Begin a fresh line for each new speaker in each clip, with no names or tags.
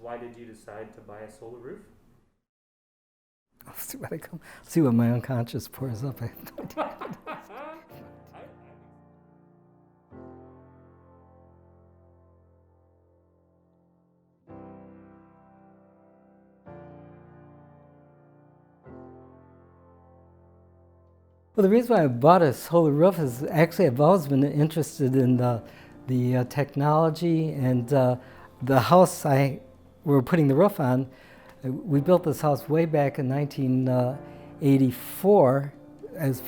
why did you decide to buy a solar roof?
I'll see what my unconscious pours up. I have no idea. Well, the reason why I bought a solar roof is actually I've always been interested in the technology and the house we're putting the roof on. We built this house way back in 1984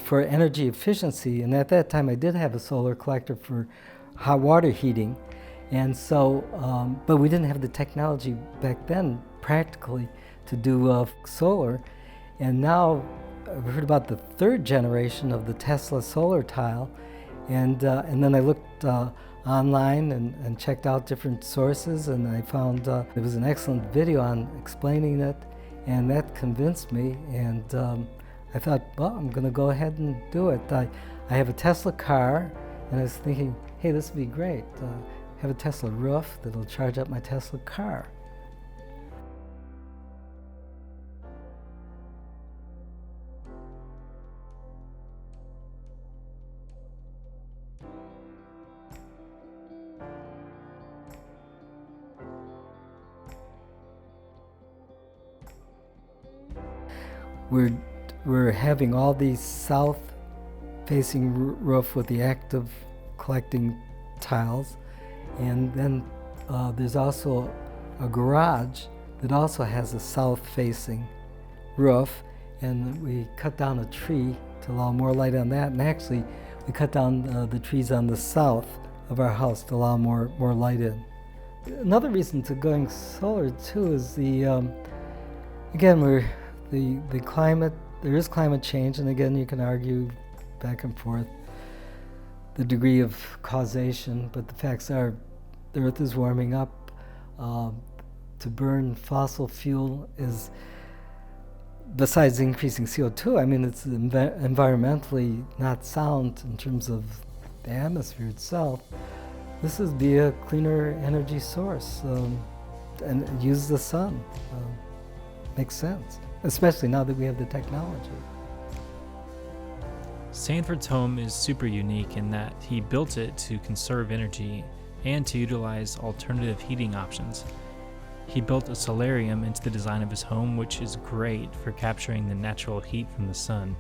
for energy efficiency, and at that time I did have a solar collector for hot water heating, and so but we didn't have the technology back then practically to do solar, and now I've heard about the third generation of the Tesla solar tile, and then I looked online and checked out different sources, and I found there was an excellent video on explaining it, and that convinced me, and I thought, well, I'm going to go ahead and do it. I have a Tesla car, and I was thinking, hey, this would be great. Have a Tesla roof that'll charge up my Tesla car. We're having all these south-facing roof with the active collecting tiles, and then there's also a garage that also has a south-facing roof, and we cut down a tree to allow more light on that, and actually we cut down the trees on the south of our house to allow more light in. Another reason to going solar too is the climate. There is climate change, and again, you can argue back and forth the degree of causation, but the facts are the Earth is warming up. To burn fossil fuel is, besides increasing CO2, I mean, it's environmentally not sound in terms of the atmosphere itself. This is be a cleaner energy source and use the sun. Makes sense, especially now that we have the technology.
Sanford's home is super unique in that he built it to conserve energy and to utilize alternative heating options. He built a solarium into the design of his home, which is great for capturing the natural heat from the sun,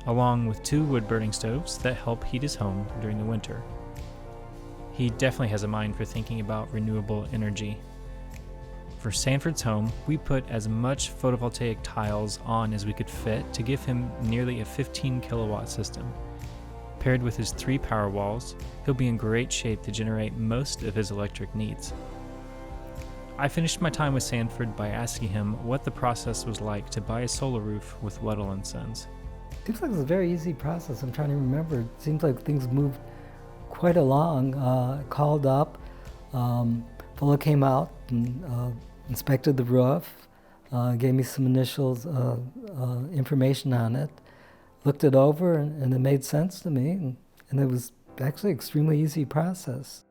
along with 2 wood-burning stoves that help heat his home during the winter. He definitely has a mind for thinking about renewable energy. For Sanford's home, we put as much photovoltaic tiles on as we could fit to give him nearly a 15 kilowatt system. Paired with his 3 power walls, he'll be in great shape to generate most of his electric needs. I finished my time with Sanford by asking him what the process was like to buy a solar roof with Weddell & Sons.
Seems like it's a very easy process. I'm trying to remember. It seems like things moved quite along. Called up, fellow came out and inspected the roof, gave me some initial information on it, looked it over, and it made sense to me, and it was actually an extremely easy process.